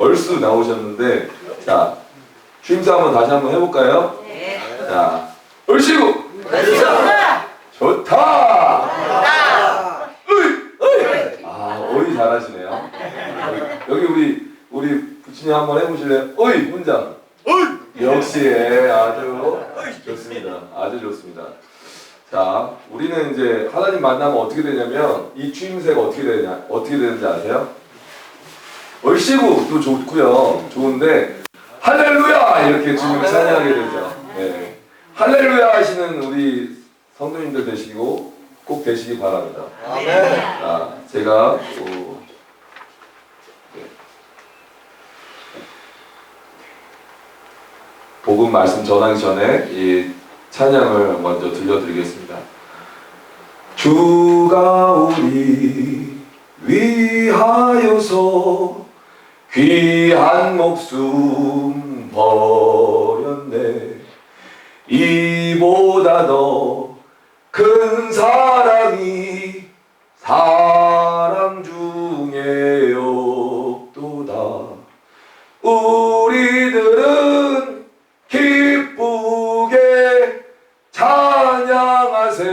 얼쑤 나오셨는데, 자, 추임새 한번 다시 한번 해볼까요? 네. 자, 얼씨구! 얼씨구! 좋다! 어이 잘하시네요. 우리 부친이 한번 해보실래요? 어이 혼자. 역시 아주 좋습니다. 아주 좋습니다. 자, 우리는 이제 하나님 만나면 어떻게 되냐면 이 추임새가 어떻게 되는지 아세요? 얼씨구도 좋고요. 좋은데 할렐루야 이렇게 주님을 찬양하게 되죠. 네. 할렐루야 하시는 우리 성도님들 되시고 꼭 되시기 바랍니다. 아멘. 자, 제가 복음 말씀 전하기 전에 이 찬양을 먼저 들려드리겠습니다. 주가 우리 위하여서 귀한 목숨 버렸네. 이보다 더 큰 사랑이 사람 중에 없도다. 우리들은 기쁘게 찬양하세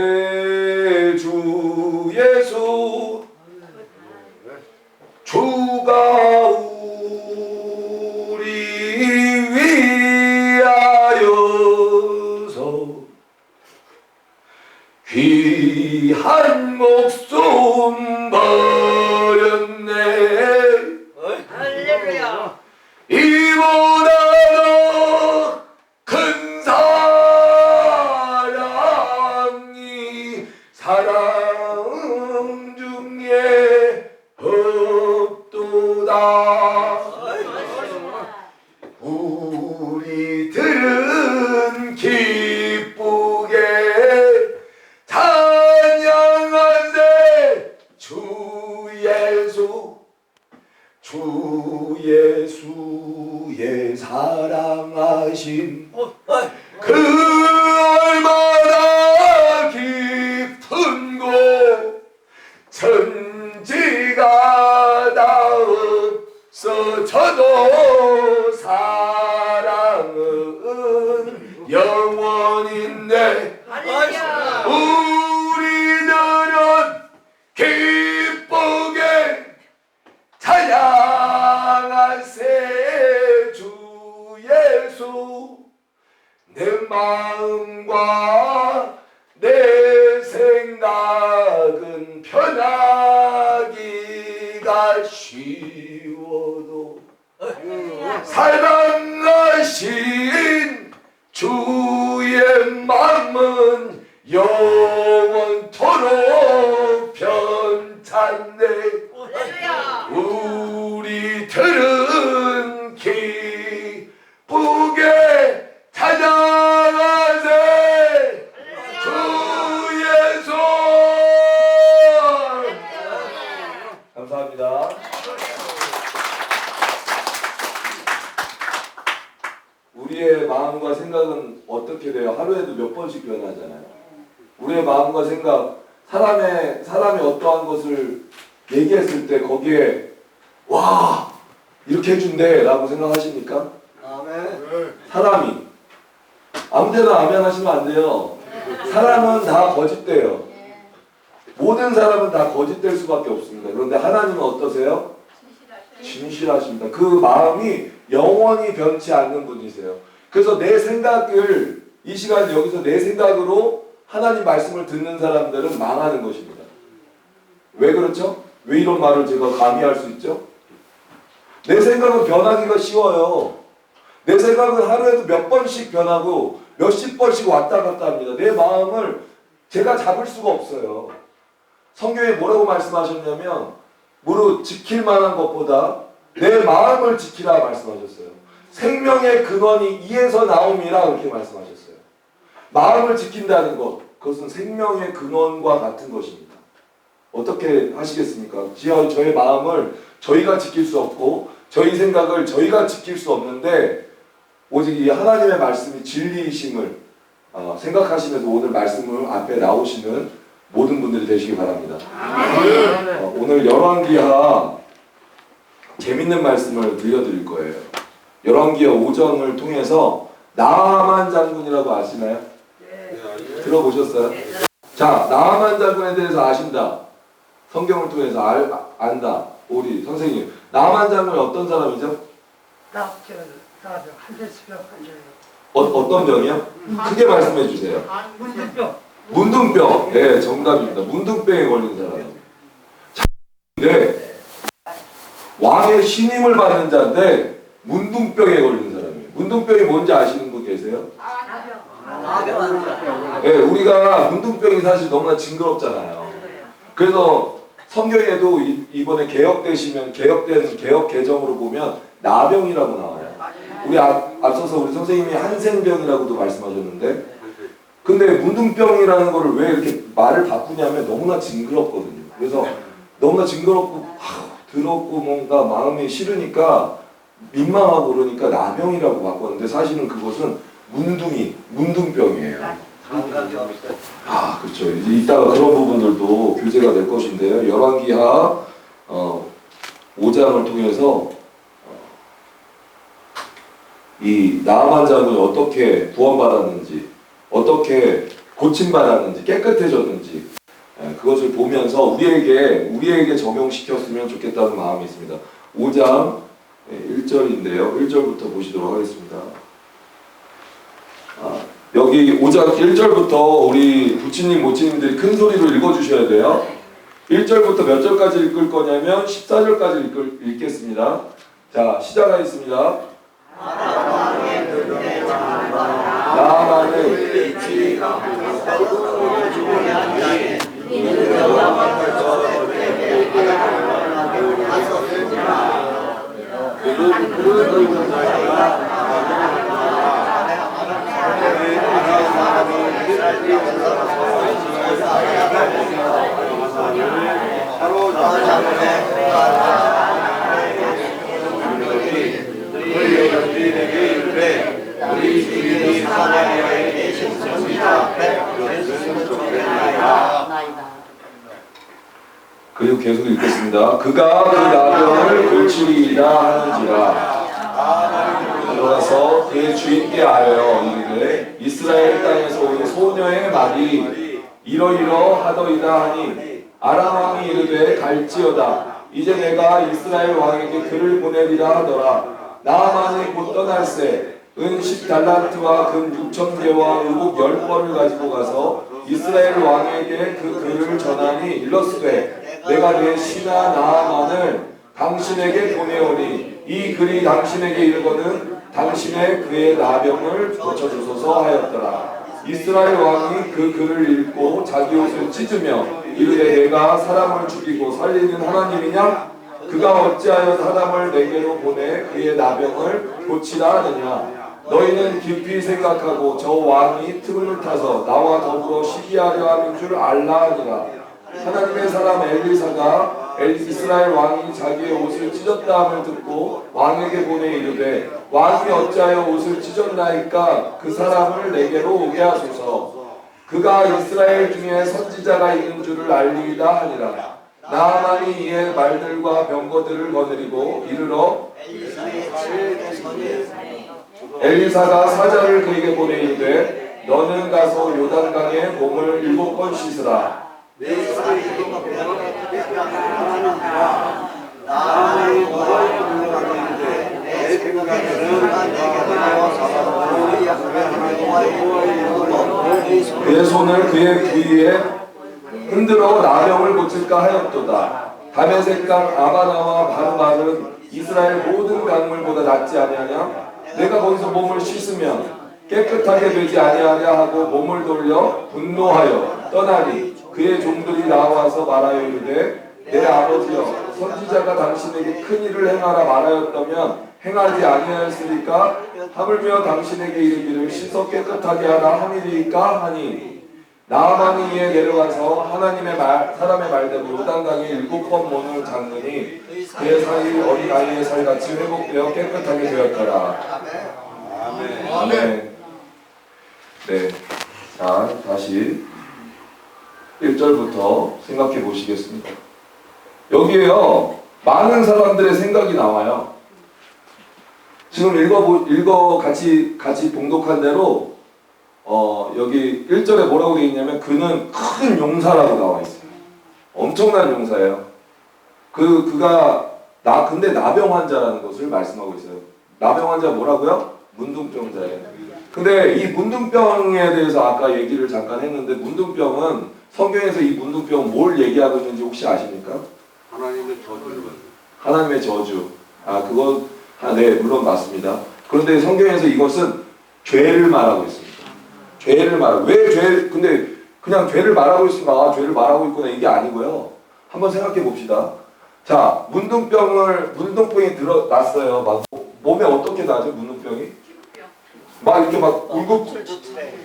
주 예수. 주가 우리 위하여서 귀한 목숨 버렸네. 할렐루야. 이보다 더 큰 사랑이 사랑 중에 없도다. 우리들은 기쁘게 찬양하세 주 예수. 주 예수의 사랑하심 그 얼마나 깊은 곳 천지가 다 없어져도 사랑은 영원인데 할렐루야. 우리들은 기쁘게 찬양하세 주 예수. 내 마음과 내 생각은 편하기가 쉬워도 사랑하신 주의 마음은 영원토록 편찬네. 할렐루야. 우리들은 기쁘게 찬양하세 주 예수. 감사합니다. 우리의 마음과 생각은 어떻게 돼요? 하루에도 몇 번씩 변하잖아요. 우리의 마음과 생각, 사람이 어떠한 것을 얘기했을 때 거기에 와 이렇게 해준대 라고 생각하십니까? 아멘. 사람이 아무데나 아멘 하시면 안 돼요. 사람은 다 거짓돼요. 모든 사람은 다 거짓될 수밖에 없습니다. 그런데 하나님은 어떠세요? 진실하십니다. 그 마음이 영원히 변치 않는 분이세요. 그래서 내 생각을 이 시간 여기서 내 생각으로 하나님 말씀을 듣는 사람들은 망하는 것입니다. 왜 그렇죠? 왜 이런 말을 제가 감히 할 수 있죠? 내 생각은 변하기가 쉬워요. 내 생각은 하루에도 몇 번씩 변하고 몇십 번씩 왔다 갔다 합니다. 내 마음을 제가 잡을 수가 없어요. 성경에 뭐라고 말씀하셨냐면 무릇 지킬 만한 것보다 내 마음을 지키라 말씀하셨어요. 생명의 근원이 이에서 나옴이라 그렇게 말씀하셨어요. 마음을 지킨다는 것, 그것은 생명의 근원과 같은 것입니다. 어떻게 하시겠습니까? 저의 마음을 저희가 지킬 수 없고 저희 생각을 저희가 지킬 수 없는데 오직 이 하나님의 말씀이 진리이심을 생각하시면서 오늘 말씀을 앞에 나오시는 모든 분들이 되시기 바랍니다. 오늘 열왕기하 재밌는 말씀을 들려드릴 거예요. 열왕기하 5장을 통해서 나아만 장군이라고 아시나요? 들어보셨어요? 자, 나아만 장군에 대해서 아신다. 성경을 통해서 안다. 우리 선생님. 나아만 장군이 어떤 사람이죠? 어떤 병이요? 크게 말씀해 주세요. 문둥병. 문둥병. 네, 정답입니다. 문둥병에 걸린 사람. 근데 왕의 신임을 받는 자인데 문둥병에 걸린 사람이에요. 문둥병이 뭔지 아시는 분 계세요? 네, 우리가 문둥병이 사실 너무나 징그럽잖아요. 그래서 성경에도 이번에 개혁된 개혁 개정으로 보면 나병이라고 나와요. 우리 앞서서 우리 선생님이 한센병이라고도 말씀하셨는데, 근데 문둥병이라는 거를 왜 이렇게 말을 바꾸냐면 너무나 징그럽거든요. 그래서 너무나 징그럽고 더럽고 뭔가 마음이 싫으니까 민망하고 그러니까 나병이라고 바꿨는데 사실은 그것은 문둥병이에요. 아, 그렇죠. 이제 이따가 그런 부분들도 교재가 될 것인데요. 열왕기하 5장을 통해서 이 나아만 장군이 어떻게 구원받았는지, 어떻게 고침받았는지, 깨끗해졌는지 그것을 보면서 우리에게 적용시켰으면 좋겠다는 마음이 있습니다. 5장 1절인데요. 1절부터 보시도록 하겠습니다. 여기 5장 1절부터 우리 부치님, 모치님들이 큰 소리로 읽어주셔야 돼요. 1절부터 몇 절까지 읽을 거냐면 14절까지 읽겠습니다. 자, 시작하겠습니다. 나아만은 그리고 계속 읽겠습니다. 그가 그 나병을 고치리이다 하는지라 들어가서 그의 주인께 아뢰어 이르되 이스라엘 땅에서 온 소녀의 말이 이러이러하더이다 하니 아람 왕이 이르되 갈지어다. 이제 내가 이스라엘 왕에게 그를 보내리라 하더라. 나아만이 곧 떠날새 은 10달란트와 금 6,000개와 의복 10벌을 가지고 가서 이스라엘 왕에게 그 글을 전하니 일렀으되 내가 내 신하 나아만을 당신에게 보내오니 이 글이 당신에게 이르거든 당신의 그의 나병을 고쳐주소서 하였더라. 이스라엘 왕이 그 글을 읽고 자기 옷을 찢으며 이르되 내가 사람을 죽이고 살리는 하나님이냐? 그가 어찌하여 사람을 내게로 보내 그의 나병을 고치라 하느냐? 너희는 깊이 생각하고 저 왕이 틈을 타서 나와 더불어 시기하려 하는 줄 알라 하니라. 하나님의 사람 엘리사가 이스라엘 왕이 자기의 옷을 찢었다함을 듣고 왕에게 보내 이르되 왕이 어찌하여 옷을 찢었나이까? 그 사람을 내게로 오게 하소서. 그가 이스라엘 중에 선지자가 있는 줄을 알리이다 하니라. 나아만이 이에 말들과 병거들을 거느리고 이르러 엘리사가 사자를 그에게 보내 이르되 너는 가서 요단강에 몸을 7번 씻으라. 그의 손을 그의 부위에 흔들어 나병을 고칠까 하였도다. 다메섹강 아바나와 바르말은 이스라엘 모든 강물보다 낫지 아니하냐? 내가 거기서 몸을 씻으면 깨끗하게 되지 아니하냐 하고 몸을 돌려 분노하여 떠나니 그의 종들이 나와서 말하여 이르되 내 아버지여 선지자가 당신에게 큰 일을 행하라 말하였다면 행하지 아니하였으리까? 하물며 당신에게 이르기를 씻어 깨끗하게 하라 함이리까 하니 나아만이 이에 내려가서 사람의 말대로 요단강에 7번 몸을 닦느니 그의 살이 어린아이의 살같이 회복되어 깨끗하게 되었더라. 아멘. 네. 자, 다시 1절부터 생각해 보시겠습니다. 여기에요. 많은 사람들의 생각이 나와요. 지금 같이 봉독한 대로 여기 1절에 뭐라고 되어 있냐면 그는 큰 용사라고 나와 있어요. 엄청난 용사예요. 근데 나병 환자라는 것을 말씀하고 있어요. 나병 환자 뭐라고요? 문둥병자예요. 근데 이 문둥병에 대해서 아까 얘기를 잠깐 했는데 문둥병은 성경에서 이 문둥병 뭘 얘기하고 있는지 혹시 아십니까? 하나님의 저주를 하나님의 저주. 네, 물론 맞습니다. 그런데 성경에서 이것은 죄를 말하고 있습니다. 죄를 말하고. 근데 그냥 죄를 말하고 있으니까 죄를 말하고 있구나 이게 아니고요. 한번 생각해 봅시다. 자, 문둥병이 났어요. 막 몸에 어떻게 나죠, 문둥병이? 막 이렇게 막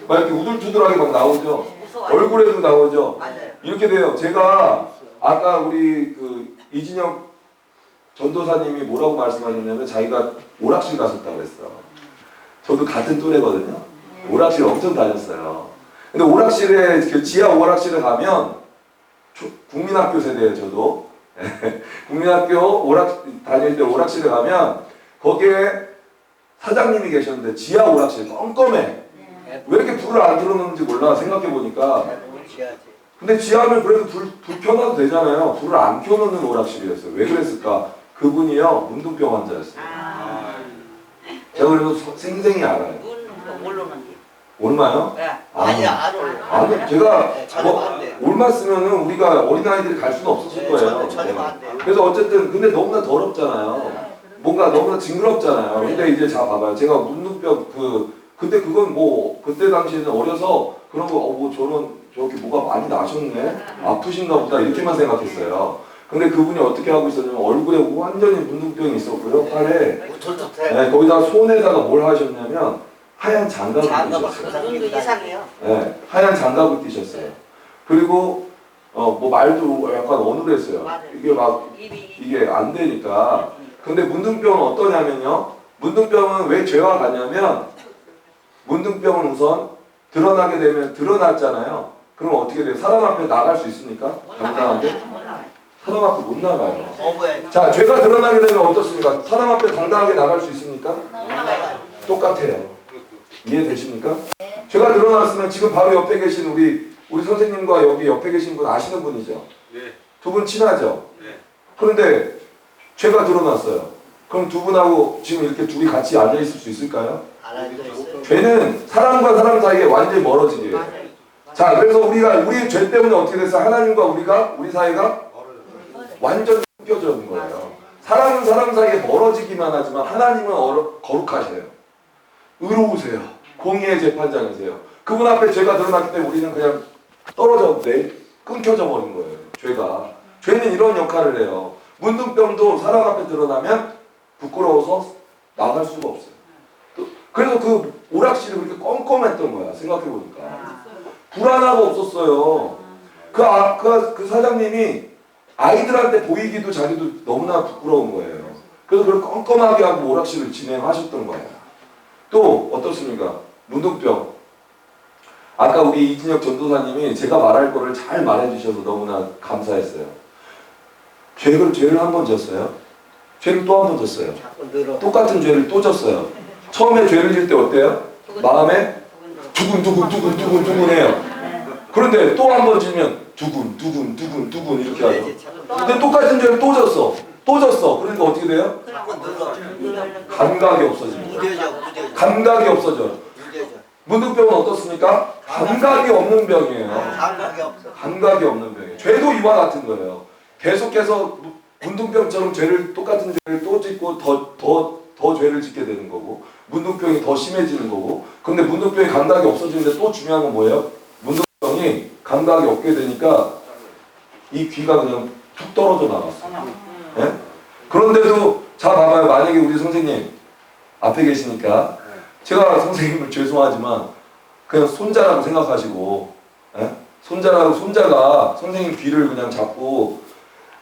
막 이렇게 우둘투둘하게 막 나오죠. 얼굴에도 나오죠. 이렇게 돼요. 제가 아까 우리 이진영 전도사님이 뭐라고 말씀하셨냐면 자기가 오락실 갔었다고 그랬어. 저도 같은 또래거든요. 오락실 엄청 다녔어요. 근데 지하 오락실에 가면 국민학교 세대예요, 저도. 국민학교 다닐 때 오락실에 가면 거기에 사장님이 계셨는데 지하 오락실 껌껌해. 왜 이렇게 불을 안 틀어놓는지 몰라 생각해보니까. 근데 지하면 그래도 불 켜놔도 되잖아요. 불을 안 켜놓는 오락실이었어요. 왜 그랬을까? 그분이요 문둥병 환자였어요. 제가 그래서 생생히 알아요. 얼마요? 아니야, 안 올라. 아니 제가 전혀 안 돼. 올마 쓰면은 우리가 어린아이들이 갈 수는 없었을 거예요. 전혀 안 돼. 그래서 어쨌든 근데 너무나 더럽잖아요. 뭔가 너무나 징그럽잖아요. 근데 이제 자 봐봐요. 제가 문둥병 근데 그건 뭐 그때 당시에는 어려서 그런 거 저렇게 뭐가 많이 나셨네 아프신가 보다 이렇게만 생각했어요. 근데 그분이 어떻게 하고 있었냐면 얼굴에 완전히 문둥병이 있었고요. 팔에 네, 거기다가 손에다가 뭘 하셨냐면 하얀 장갑을 끼셨어요. 눈도 이상해요. 네, 하얀 장갑을 끼셨어요. 그리고 뭐 말도 약간 어눌했어요. 이게 안 되니까. 근데 문둥병은 어떠냐면요. 문둥병은 왜 죄와 같냐면 문둥병은 우선 드러나게 되면 드러났잖아요. 그럼 어떻게 돼요? 사람 앞에 나갈 수 있습니까? 당당하게? 사람 앞에 못 나가요. 자, 죄가 드러나게 되면 어떻습니까? 사람 앞에 당당하게 나갈 수 있습니까? 똑같아요. 이해되십니까? 죄가 드러났으면 지금 바로 옆에 계신 우리 선생님과 여기 옆에 계신 분 아시는 분이죠? 네. 두 분 친하죠? 네. 그런데 죄가 드러났어요. 그럼 두 분하고 지금 이렇게 둘이 같이 앉아 있을 수 있을까요? 죄는 사람과 사람 사이에 완전히 멀어지게요. 자, 그래서 우리의 죄 때문에 어떻게 됐어요? 하나님과 우리 사이가 완전 끊겨져 거예요. 사람은 사람 사이에 멀어지기만 하지만 하나님은 거룩하세요. 의로우세요. 공의의 재판장이세요. 그분 앞에 죄가 드러났기 때문에 우리는 그냥 끊겨져 버린 거예요. 죄는 이런 역할을 해요. 문둥병도 사람 앞에 드러나면 부끄러워서 나갈 수가 없어요. 그래서 그 오락실이 그렇게 껌껌했던 거야. 생각해보니까. 불안하고 없었어요. 그 사장님이 아이들한테 보이기도 자기도 너무나 부끄러운 거예요. 그래서 그걸 껌껌하게 하고 오락실을 진행하셨던 거예요. 또 어떻습니까? 문둥병. 아까 우리 이진혁 전도사님이 제가 말할 거를 잘 말해주셔서 너무나 감사했어요. 죄를 한 번 졌어요. 죄를 또 한 번 졌어요. 똑같은 죄를 또 졌어요. 처음에 죄를 질 때 어때요? 마음에 두근두근해요. 그런데 또 한 번 지면 두근 이렇게 하죠. 근데 똑같은 죄를 또 졌어. 그러니까 어떻게 돼요? 감각이 없어집니다. 감각이 없어져. 문둥병은 어떻습니까? 감각이 없는 병이에요. 감각이 없는 병이에요. 죄도 이와 같은 거예요. 계속해서 문둥병처럼 똑같은 죄를 또 짓고 더 죄를 짓게 되는 거고 문둥병이 더 심해지는 거고. 근데 문둥병이 감각이 없어지는데 또 중요한 건 뭐예요? 문둥병이 감각이 없게 되니까 이 귀가 그냥 툭 떨어져 나갔어요. 네? 그런데도 자 봐봐요. 만약에 우리 선생님 앞에 계시니까 제가 선생님을 죄송하지만 그냥 손자라고 생각하시고 손자가 선생님 귀를 그냥 잡고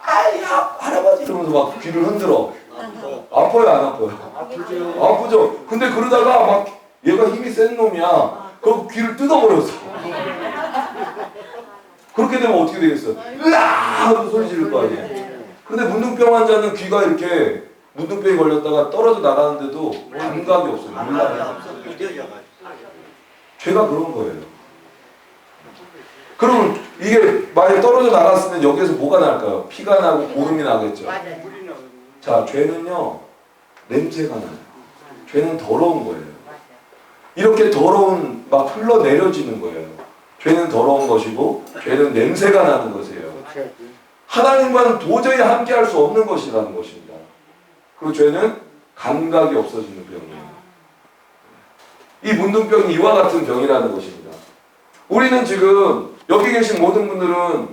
아야 할아버지 이러면서 막 귀를 흔들어. 아파요 안 아파요? 아프죠. 근데 그러다가 막 얘가 힘이 센 놈이야. 그럼 귀를 뜯어버렸어. 그렇게 되면 어떻게 되겠어요? 으아 하고 소리 지를 거 아니에요. 근데 문둥병 환자는 귀가 이렇게 문둥병이 걸렸다가 떨어져 나가는데도 감각이 없어요. 몰라요. 무뎌져가지고. 죄가 그런 거예요. 그럼 이게 만약에 떨어져 나갔으면 여기에서 뭐가 날까요? 피가 나고 고름이 나겠죠. 자, 죄는요 냄새가 나요. 죄는 더러운 거예요. 이렇게 더러운 막 흘러내려지는 거예요. 죄는 더러운 것이고 죄는 냄새가 나는 것이에요. 하나님과는 도저히 함께할 수 없는 것이라는 것입니다. 그리고 죄는 감각이 없어지는 병이에요. 이 문둥병이 이와 같은 병이라는 것입니다. 우리는 지금 여기 계신 모든 분들은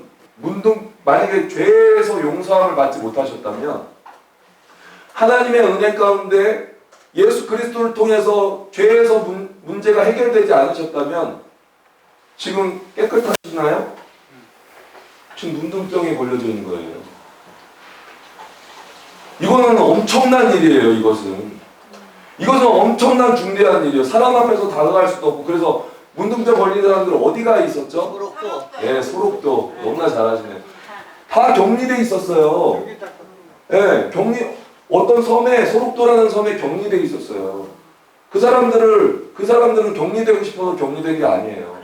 만약에 죄에서 용서함을 받지 못하셨다면 하나님의 은혜 가운데 예수 그리스도를 통해서 죄에서 문제가 해결되지 않으셨다면 지금 깨끗하시나요? 지금 문둥병에 걸려져 있는 거예요. 이거는 엄청난 일이에요. 이것은 엄청난 중대한 일이에요. 사람 앞에서 다가갈 수도 없고. 그래서 문둥병 걸린 사람들 어디가 있었죠? 소록도. 네, 소록도. 너무나 잘하시네요. 다 격리돼 있었어요. 네, 어떤 섬에, 소록도라는 섬에 격리돼 있었어요. 그 사람들은 격리되고 싶어서 격리된 게 아니에요.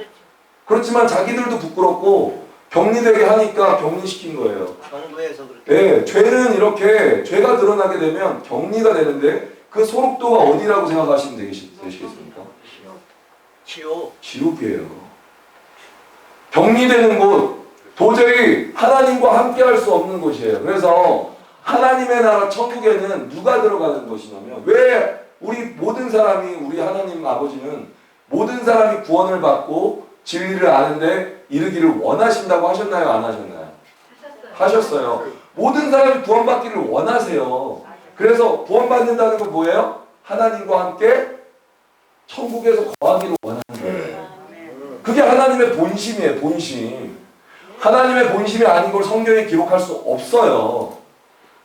그렇지만 자기들도 부끄럽고 격리되게 하니까 격리시킨 거예요. 정부에서 그렇게. 네, 죄는 이렇게 죄가 드러나게 되면 격리가 되는데 그 소록도가 어디라고 생각하시면 되시겠습니까? 지옥이에요. 격리되는 곳, 도저히 하나님과 함께할 수 없는 곳이에요. 그래서 하나님의 나라 천국에는 누가 들어가는 것이냐면 왜 우리 하나님 아버지는 모든 사람이 구원을 받고 진리를 아는데 이르기를 원하신다고 하셨나요? 안 하셨나요? 하셨어요. 모든 사람이 구원받기를 원하세요. 그래서 구원받는다는 건 뭐예요? 하나님과 함께 천국에서 거하기를 원하는 거예요. 그게 하나님의 본심이에요. 본심. 하나님의 본심이 아닌 걸 성경에 기록할 수 없어요.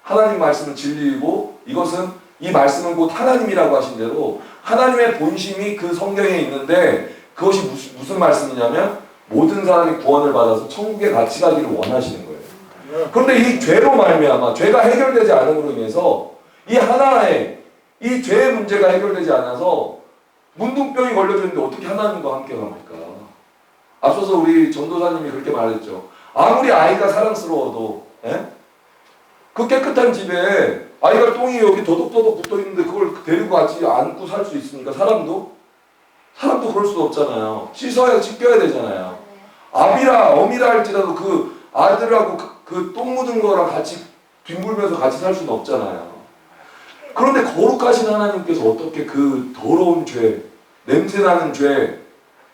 하나님 말씀은 진리이고 이 말씀은 곧 하나님이라고 하신 대로 하나님의 본심이 그 성경에 있는데 그것이 무슨 말씀이냐면 모든 사람이 구원을 받아서 천국에 같이 가기를 원하시는 거예요. 그런데 이 죄로 말미암아 죄가 해결되지 않음으로 인해서 이 죄의 문제가 해결되지 않아서 문둥병이 걸려졌는데 어떻게 하나님과 함께 갑니까? 앞서서 우리 전도사님이 그렇게 말했죠. 아무리 아이가 사랑스러워도 그 깨끗한 집에 아이가 똥이 여기 도덕도덕 붙어있는데 그걸 데리고 같이 안고 살 수 있습니까? 사람도 그럴 수 없잖아요. 씻겨야 되잖아요. 어미라 할지라도 그 아들하고 그 똥 묻은 거랑 같이 뒹굴면서 같이 살 수는 없잖아요. 그런데 거룩하신 하나님께서 어떻게 그 더러운 죄, 냄새나는 죄,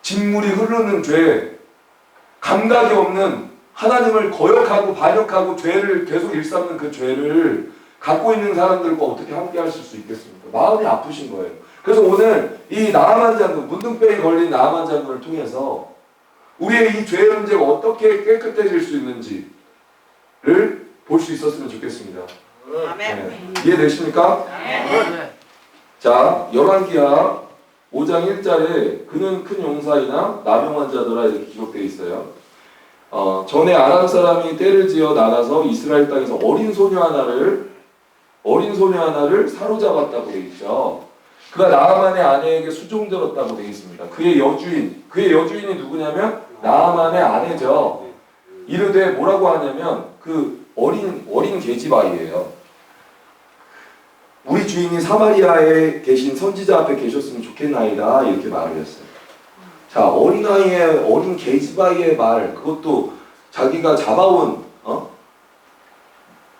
진물이 흐르는 죄, 감각이 없는 하나님을 거역하고 반역하고 죄를 계속 일삼는 그 죄를 갖고 있는 사람들과 어떻게 함께 하실 수 있겠습니까? 마음이 아프신 거예요. 그래서 오늘 이 나아만 장군, 문둥병에 걸린 나아만 장군을 통해서 우리의 이 죄의 문제가 어떻게 깨끗해질 수 있는지를 볼 수 있었으면 좋겠습니다. 네. 이해되십니까? 네. 자, 열왕기하 5장 1절에 그는 큰 용사이나 나병 환자더라 이렇게 기록되어 있어요. 전에 아람 사람이 떼를 지어 나가서 이스라엘 땅에서 어린 소녀 하나를 사로잡았다고 되어 있죠. 그가 나아만의 아내에게 수종들었다고 되어 있습니다. 그의 여주인이 누구냐면 나아만의 아내죠. 이르되 뭐라고 하냐면 그 어린 계집아이예요. 우리 주인이 사마리아에 계신 선지자 앞에 계셨으면 좋겠나이다 이렇게 말을 했어요. 자, 어린 계집아이의 말, 그것도 자기가 잡아온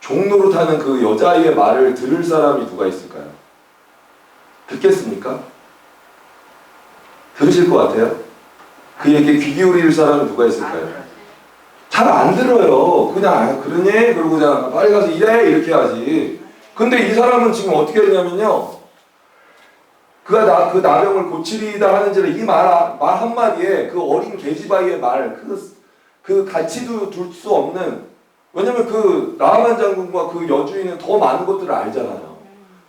종노릇하는 그 여자아이의 말을 들을 사람이 누가 있을까요? 듣겠습니까? 들으실 것 같아요? 그 얘기에 귀 기울일 사람이 누가 있을까요? 잘 안 들어요. 그냥 그러니? 그러고 그냥 빨리 가서 일해 이렇게 하지. 근데 이 사람은 지금 어떻게 했냐면요. 그가 그 나병을 고치리이다 하는지라 이 말 한마디에 그 어린 계집아이의 말, 그 가치도 둘 수 없는, 왜냐면 그 나아만 장군과 그 여주인은 더 많은 것들을 알잖아요.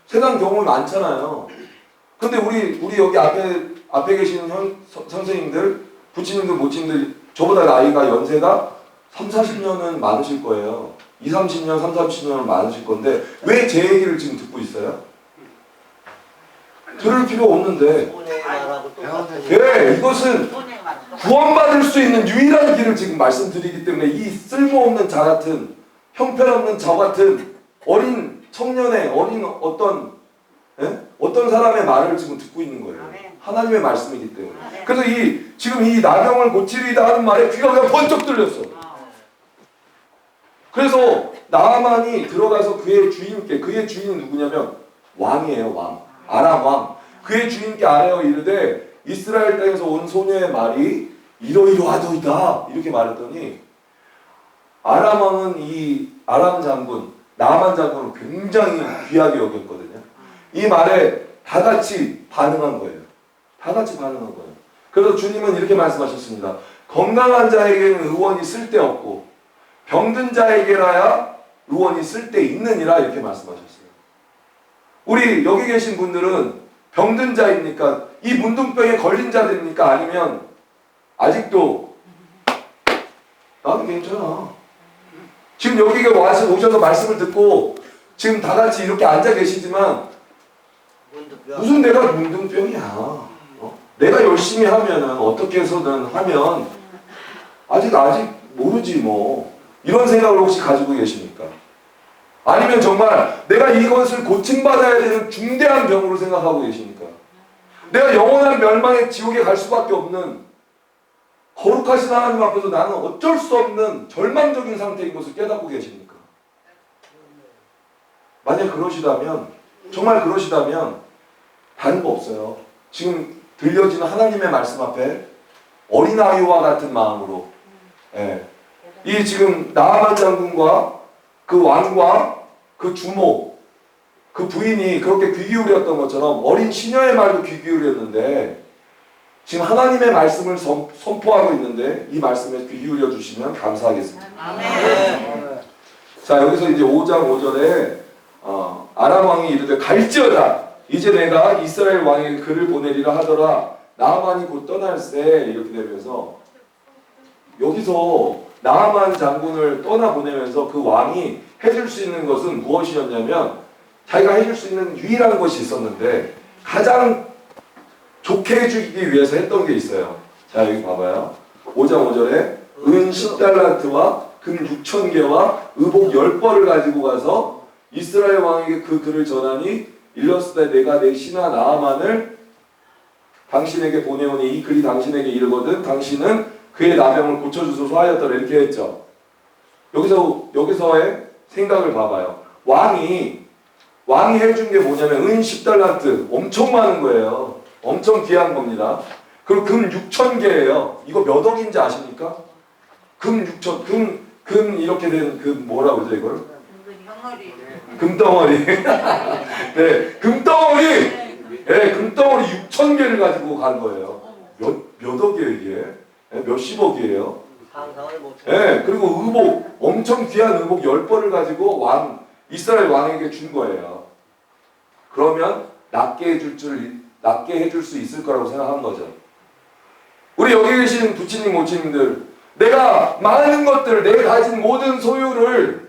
세상 경험이 많잖아요. 근데 우리 여기 앞에 계시는 선생님들, 부치님들, 모치님들, 저보다 나이가 연세가 30, 40년은 많으실 거예요. 30년, 30년 많으실 건데 왜 제 얘기를 지금 듣고 있어요? 들을 필요 없는데. 손해 말하고 똑같은 예, 이것은 구원받을 수 있는 유일한 길을 지금 말씀드리기 때문에 이 쓸모없는 자 같은 형편없는 저 같은 어린 청년의 어린 어떤 사람의 말을 지금 듣고 있는 거예요. 하나님의 말씀이기 때문에. 그래서 지금 이 나병을 고치리이다 하는 말에 귀가 그냥 번쩍 뚫렸어. 그래서 나아만이 들어가서 그의 주인이 누구냐면 왕이에요, 왕. 아람 왕. 그의 주인께 아뢰어 이르되 이스라엘 땅에서 온 소녀의 말이 이러이러하도이다 이렇게 말했더니 아람 왕은 이 아람 장군 나아만 장군을 굉장히 귀하게 여겼거든요. 이 말에 다 같이 반응한 거예요. 다 같이 반응한 거예요. 그래서 주님은 이렇게 말씀하셨습니다. 건강한 자에게는 의원이 쓸데없고 병든 자에게라야 의원이 쓸데있느니라 이렇게 말씀하셨어요. 우리 여기 계신 분들은 병든 자입니까? 이 문둥병에 걸린 자들입니까? 아니면 아직도 나도 괜찮아. 지금 여기에 오셔서 말씀을 듣고 지금 다 같이 이렇게 앉아 계시지만 무슨 내가 문둥병이야. 내가 열심히 하면은 어떻게 해서든 하면 아직 모르지 뭐. 이런 생각을 혹시 가지고 계십니까? 아니면 정말 내가 이것을 고침받아야 되는 중대한 병으로 생각하고 계십니까? 내가 영원한 멸망의 지옥에 갈 수밖에 없는 거룩하신 하나님 앞에서 나는 어쩔 수 없는 절망적인 상태인 것을 깨닫고 계십니까? 만약 그러시다면 정말 그러시다면 다른 거 없어요. 지금 들려지는 하나님의 말씀 앞에 어린아이와 같은 마음으로 이 지금 나아만 장군과 그 왕과 그 주모 그 부인이 그렇게 귀 기울였던 것처럼 어린 시녀의 말도 귀 기울였는데 지금 하나님의 말씀을 선포하고 있는데 이 말씀에 귀 기울여 주시면 감사하겠습니다. 아멘. 자 여기서 이제 5장 5절에 아람 왕이 이르되 갈지어다 이제 내가 이스라엘 왕에게 글을 보내리라 하더라 나아만이 곧 떠날세 이렇게 되면서 여기서 나아만 장군을 떠나보내면서 그 왕이 해줄 수 있는 것은 무엇이었냐면 자기가 해줄 수 있는 유일한 것이 있었는데 가장 좋게 해주기 위해서 했던 게 있어요. 자 여기 봐봐요. 5장 5절에 은 10달란트와 금 6,000개와 의복 10벌을 가지고 가서 이스라엘 왕에게 그 글을 전하니 일렀으되 내가 내 신하 나아만을 당신에게 보내오니 이 글이 당신에게 이르거든 당신은 그의 나병을 고쳐주소서 하였더라 이렇게 했죠. 여기서의 생각을 봐봐요. 왕이 해준 게 뭐냐면 은 10달란트 엄청 많은 거예요. 엄청 귀한 겁니다. 그리고 금 6,000개예요. 이거 몇 억인지 아십니까? 금 6,000, 금 이렇게 된 그 뭐라 그러죠 이걸? 금덩어리. 네, 금덩어리. 네, 금덩어리 6,000개를 가지고 간 거예요. 몇 억이에요 이게? 네, 몇십억이에요. 상상을 못 네, 그리고 의복 엄청 귀한 의복 10벌을 가지고 이스라엘 왕에게 준 거예요. 그러면 낫게 해줄 수 있을 거라고 생각한 거죠. 우리 여기 계신 부치님 모치님들 내가 많은 것들 내가 가진 모든 소유를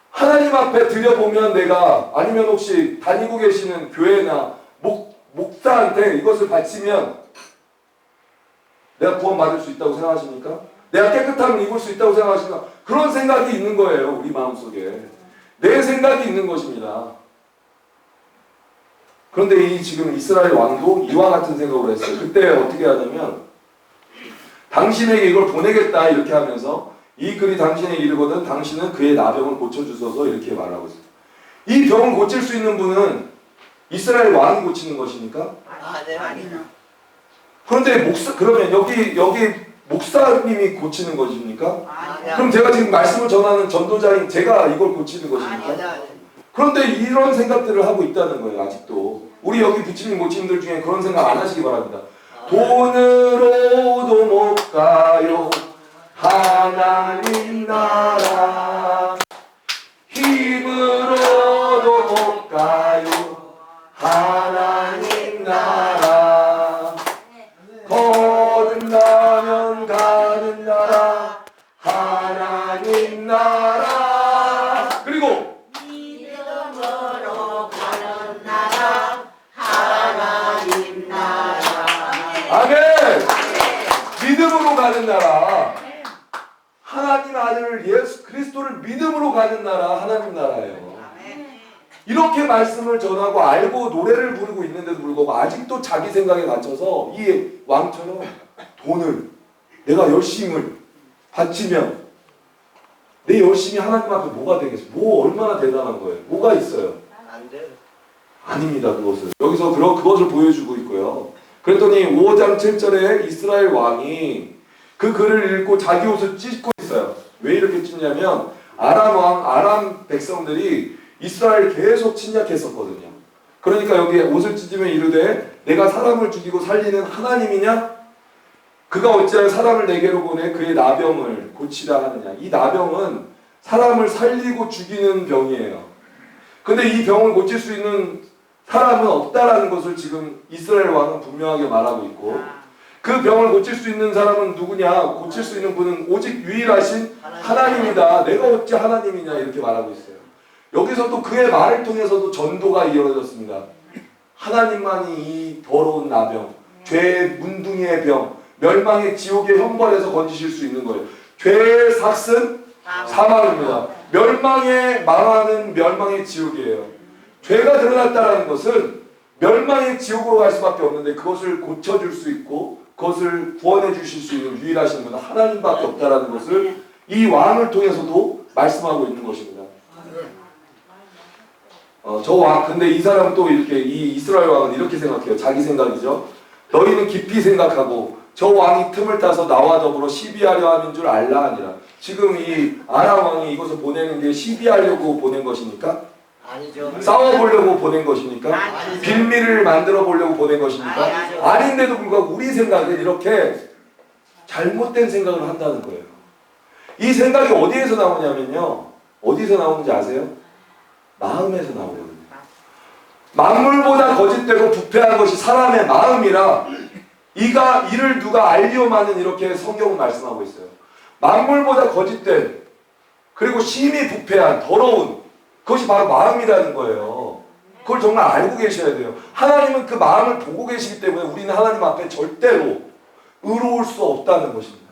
하나님 앞에 드려보면 내가 아니면 혹시 다니고 계시는 교회나 목사한테 이것을 바치면 내가 구원받을 수 있다고 생각하십니까? 내가 깨끗함을 입을 수 있다고 생각하십니까? 그런 생각이 있는 거예요. 우리 마음속에. 내 생각이 있는 것입니다. 그런데 지금 이스라엘 왕도 이와 같은 생각을 했어요. 그때 어떻게 하냐면 당신에게 이걸 보내겠다 이렇게 하면서 이 글이 당신에게 이르거든 당신은 그의 나병을 고쳐주소서 이렇게 말하고 있어요. 이 병을 고칠 수 있는 분은 이스라엘 왕이 고치는 것입니까? 아니요. 그런데 그러면 여기 목사님이 고치는 것입니까? 아니요. 그럼 제가 지금 말씀을 전하는 전도자인 제가 이걸 고치는 것입니까? 아니요. 그런데 이런 생각들을 하고 있다는 거예요. 아직도. 우리 여기 부치님 모치님들 중에 그런 생각 안 하시기 바랍니다. 돈으로도 못 가요 하나님 나라 힘으로도 못 가요 하나님 나라 거듭나면 가는 나라 하나님 나라 나가는 나라 하나님 나라예요. 이렇게 말씀을 전하고 알고 노래를 부르고 있는데도 불구하고 아직도 자기 생각에 갇혀서 이 왕처럼 돈을 내가 열심을 바치면 내 열심히 하나님 앞에 뭐가 되겠어? 뭐 얼마나 대단한 거예요? 뭐가 있어요? 안 돼. 아닙니다. 그것은 여기서 그것을 보여주고 있고요. 그랬더니 5장 7절에 이스라엘 왕이 그 글을 읽고 자기 옷을 찢고 있어요. 왜 이렇게 찢냐면 아람 백성들이 이스라엘 계속 침략했었거든요. 그러니까 여기에 옷을 찢으면 이르되 내가 사람을 죽이고 살리는 하나님이냐? 그가 어찌하여 사람을 내게로 보내 그의 나병을 고치라 하느냐. 이 나병은 사람을 살리고 죽이는 병이에요. 근데 이 병을 고칠 수 있는 사람은 없다라는 것을 지금 이스라엘 왕은 분명하게 말하고 있고, 그 병을 고칠 수 있는 사람은 누구냐? 고칠 수 있는 분은 오직 유일하신 하나님이다. 내가 어찌 하나님이냐? 이렇게 말하고 있어요. 여기서 또 그의 말을 통해서도 전도가 이루어졌습니다. 하나님만이 이 더러운 나병, 죄의 문둥이의 병, 멸망의 지옥의 형벌에서 건지실 수 있는 거예요. 죄의 삭은 사망입니다. 망하는 멸망의 지옥이에요. 죄가 드러났다는 것은 멸망의 지옥으로 갈 수밖에 없는데 그것을 고쳐줄 수 있고 그것을 구원해 주실 수 있는 유일하신 분은 하나님밖에 없다는 것을 이 왕을 통해서도 말씀하고 있는 것입니다. 근데 이 사람은 또 이렇게, 이 이스라엘 왕은 이렇게 생각해요. 자기 생각이죠. 너희는 깊이 생각하고 저 왕이 틈을 따서 나와 더불어 시비하려 함인 줄 알라 하니라. 지금 이 아람 왕이 이것을 보내는 게 시비하려고 보낸 것입니까? 아니죠. 싸워보려고 보낸 것입니까? 아니죠. 빌미를 만들어 보려고 보낸 것입니까? 아니죠. 아닌데도 불구하고 우리 생각은 이렇게 잘못된 생각을 한다는 거예요. 이 생각이 어디에서 나오냐면요. 어디서 나오는지 아세요? 마음에서 나오거든요. 만물보다 거짓되고 부패한 것이 사람의 마음이라 이를 누가 알리오마는 이렇게 성경은 말씀하고 있어요. 만물보다 거짓된 그리고 심히 부패한 더러운 그것이 바로 마음이라는 거예요. 그걸 정말 알고 계셔야 돼요. 하나님은 그 마음을 보고 계시기 때문에 우리는 하나님 앞에 절대로 의로울 수 없다는 것입니다.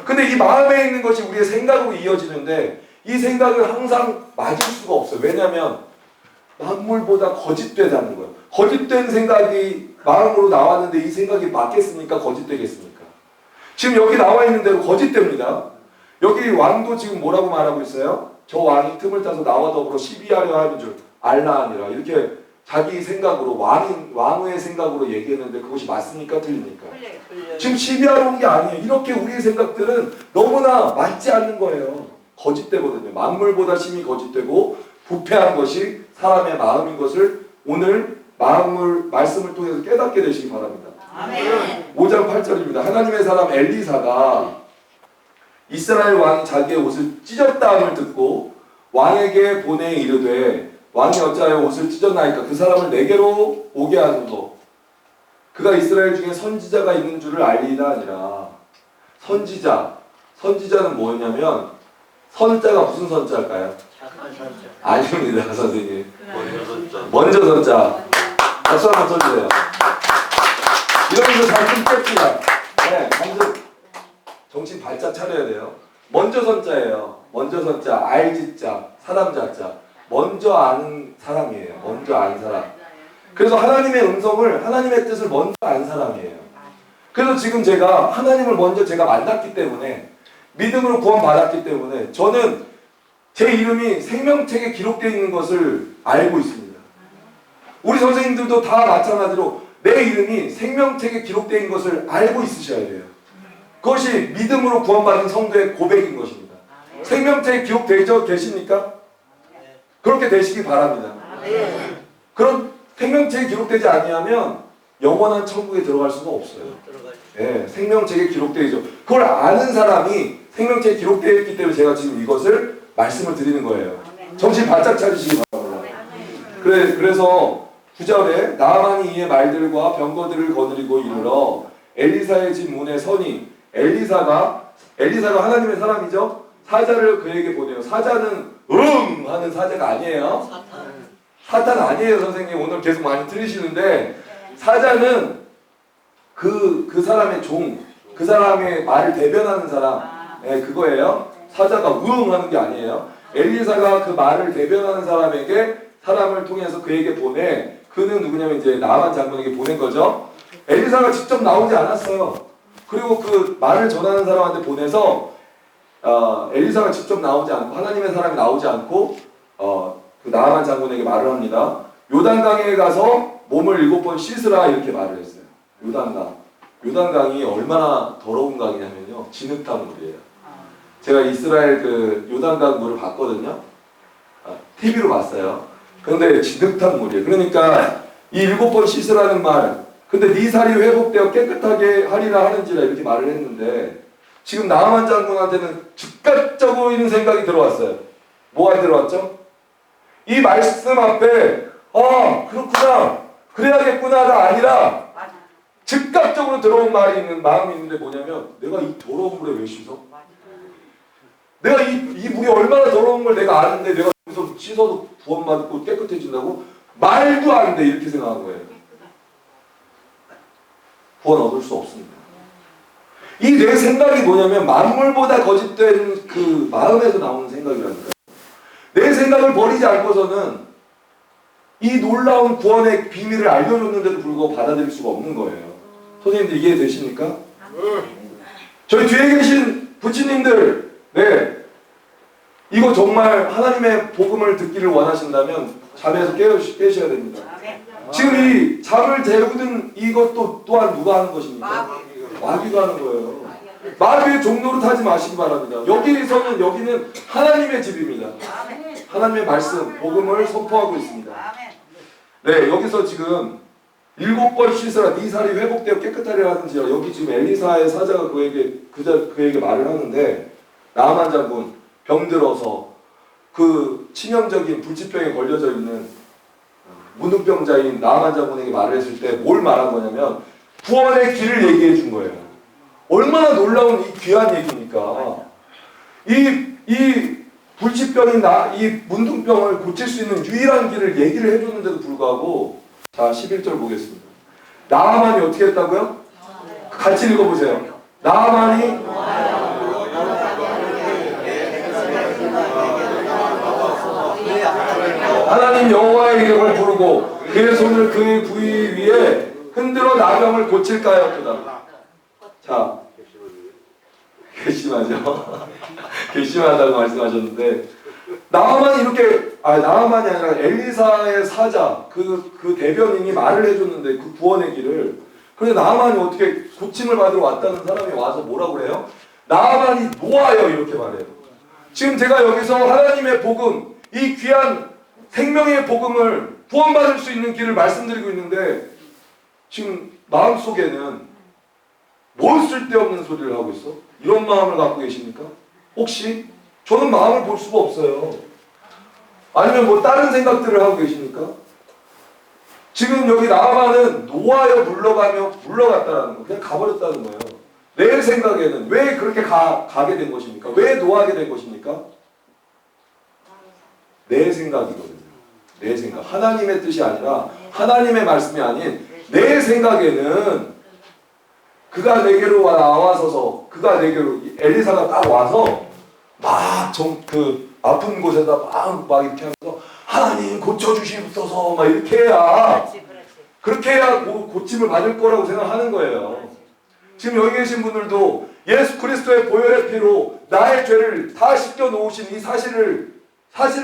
근데 이 마음에 있는 것이 우리의 생각으로 이어지는데 이 생각은 항상 맞을 수가 없어요. 왜냐하면 만물보다 거짓되다는 거예요. 거짓된 생각이 마음으로 나왔는데 이 생각이 맞겠습니까? 거짓되겠습니까? 지금 여기 나와 있는 대로 거짓됩니다. 여기 왕도 지금 뭐라고 말하고 있어요? 저 왕이 틈을 타서 나와 더불어 시비하려 하는 줄 알라 하니라. 이렇게 자기 생각으로 왕의 생각으로 얘기했는데 그것이 맞습니까? 틀립니까? 지금 시비하러 온 게 아니에요. 이렇게 우리의 생각들은 너무나 맞지 않는 거예요. 거짓되거든요. 만물보다 심히 거짓되고 부패한 것이 사람의 마음인 것을 오늘 말씀을 통해서 깨닫게 되시기 바랍니다. 아멘. 5장 8절입니다. 하나님의 사람 엘리사가 이스라엘 왕이 자기의 옷을 찢었다함을 듣고 왕에게 보내 이르되 왕이 어찌하여 옷을 찢었나이까 그 사람을 내게로 오게 하소서. 그가 이스라엘 중에 선지자가 있는 줄을 알리이다 하니라. 선지자는 뭐냐면 선자가 무슨 선자일까요? 착한 선자. 아닙니다, 선생님. 먼저 선자. 먼저 선자. 박수 한번 쳐주세요. 이러면서 잠좀 뺍시다. 네, 방금 정신 발짝 차려야 돼요. 먼저 선자예요. 먼저 선자, 알지자, 사람자자. 먼저 아는 사람이에요. 먼저 아는 사람. 그래서 하나님의 음성을, 하나님의 뜻을 먼저 아는 사람이에요. 그래서 지금 제가 하나님을 먼저 제가 만났기 때문에 믿음으로 구원받았기 때문에 저는 제 이름이 생명책에 기록되어 있는 것을 알고 있습니다. 우리 선생님들도 다 마찬가지로 내 이름이 생명책에 기록되어 있는 것을 알고 있으셔야 돼요. 그것이 믿음으로 구원받은 성도의 고백인 것입니다. 생명책에 기록되어 계십니까? 그렇게 되시기 바랍니다. 그런 생명책에 기록되지 아니하면 영원한 천국에 들어갈 수가 없어요. 예, 생명책에 기록되어 있죠. 그걸 아는 사람이 생명책에 기록되어 있기 때문에 제가 지금 이것을 말씀을 드리는 거예요. 정신 바짝 차리시기 바랍니다. 그래서 9절에 나아만이 이의 말들과 병거들을 거느리고 이르러 엘리사의 집 문에 서니 엘리사가 하나님의 사람이죠. 사자를 그에게 보내요. 사자는 하는 사자가 아니에요. 사탄 아니에요. 선생님 오늘 계속 많이 들으시는데 사자는 그 사람의 종, 그 사람의 말을 대변하는 사람, 네, 그거예요. 사자가 하는 게 아니에요. 엘리사가 그 말을 대변하는 사람을 통해서 그에게 보내. 그는 누구냐면 이제 나만 장군에게 보낸 거죠. 엘리사가 직접 나오지 않았어요. 그리고 그 말을 전하는 사람한테 보내서 엘리사가 직접 나오지 않고 하나님의 사람이 나오지 않고 그 나만 장군에게 말을 합니다. 요단강에 가서 몸을 7번 씻으라 이렇게 말을 했어요. 요단강. 요단강이 얼마나 더러운 강이냐면요. 진흙탕 물이에요. 제가 이스라엘 그 요단강 물을 봤거든요. TV로 봤어요. 그런데 진흙탕 물이에요. 그러니까 이 7번 씻으라는 말, 근데 네 살이 회복되어 깨끗하게 하리라 하는지라 이렇게 말을 했는데 지금 나만 장군한테는 즉각적인 생각이 들어왔어요. 뭐가 들어왔죠? 이 말씀 앞에 그렇구나 그래야겠구나가 아니라 즉각적으로 들어온 마음이 있는데 뭐냐면 내가 이 더러운 물에 왜 씻어? 내가 이 물이 얼마나 더러운 걸 내가 아는데 내가 여기서 씻어도 구원받고 깨끗해진다고? 말도 안 돼 이렇게 생각한 거예요. 구원 얻을 수 없습니다. 이 내 생각이 뭐냐면 만물보다 거짓된 그 마음에서 나오는 생각이라니까요. 내 생각을 버리지 않고서는 이 놀라운 구원의 비밀을 알려줬는데도 불구하고 받아들일 수가 없는 거예요. 선생님들 이해되십니까? 저희 뒤에 계신 부치님들, 네, 이거 정말 하나님의 복음을 듣기를 원하신다면 잠에서 깨셔야 됩니다. 지금 이 잠을 재우는 이것도 또한 누가 하는 것입니까? 마귀가 하는 거예요. 마귀의 종로로 타지 마시기 바랍니다. 여기는 하나님의 집입니다. 하나님의 말씀, 복음을 선포하고 있습니다. 네, 여기서 지금 7번 씻으라 네 살이 회복되어 깨끗하리라 하는지라. 여기 지금 엘리사의 사자가 그에게 말을 하는데 나만 장군 병들어서 그 치명적인 불치병에 걸려져 있는 문둥병자인 나만 장군에게 말을 했을 때 뭘 말한 거냐면 구원의 길을 얘기해 준 거예요. 얼마나 놀라운 이 귀한 얘기니까. 이 불치병인 이 문둥병을 고칠 수 있는 유일한 길을 얘기를 해줬는데도 불구하고 자 11절 보겠습니다. 나아만이 어떻게 했다고요? 같이 읽어보세요. 나아만이 하나님 여호와의 이름을 부르고 그의 손을 그의 부위 위에 흔들어 나병을 고칠까였도다. 자, 괘씸하죠. 괘씸하다고 말씀하셨는데 나아만이 나아만이 아니라 엘리사의 사자 그 대변인이 말을 해줬는데 그 구원의 길을. 그런데 나아만이 어떻게 고침을 받으러 왔다는 사람이 와서 뭐라고 그래요? 나아만이 놓아요 이렇게 말해요. 지금 제가 여기서 하나님의 복음, 이 귀한 생명의 복음을 구원받을 수 있는 길을 말씀드리고 있는데 지금 마음속에는 뭘 쓸데없는 소리를 하고 있어? 이런 마음을 갖고 계십니까? 혹시? 저는 마음을 볼 수가 없어요. 아니면 뭐 다른 생각들을 하고 계십니까? 지금 여기 나아만은 놓아여 물러갔다라는 거, 그냥 가버렸다는 거예요. 내 생각에는 왜 그렇게 가게 된 것입니까? 왜 놓아게 된 것입니까? 내 생각이거든요. 내 생각. 하나님의 뜻이 아니라 하나님의 말씀이 아닌 내 생각에는 그가 내게로 나와서서 엘리사가 딱 와서 막 그 아픈 곳에다 막 이렇게 하면서 하나님 고쳐주시옵소서 막 이렇게 해야 그렇게 해야 고침을 받을 거라고 생각하는 거예요. 지금 여기 계신 분들도 예수 그리스도의 보혈의 피로 나의 죄를 다 씻겨 놓으신 이 사실을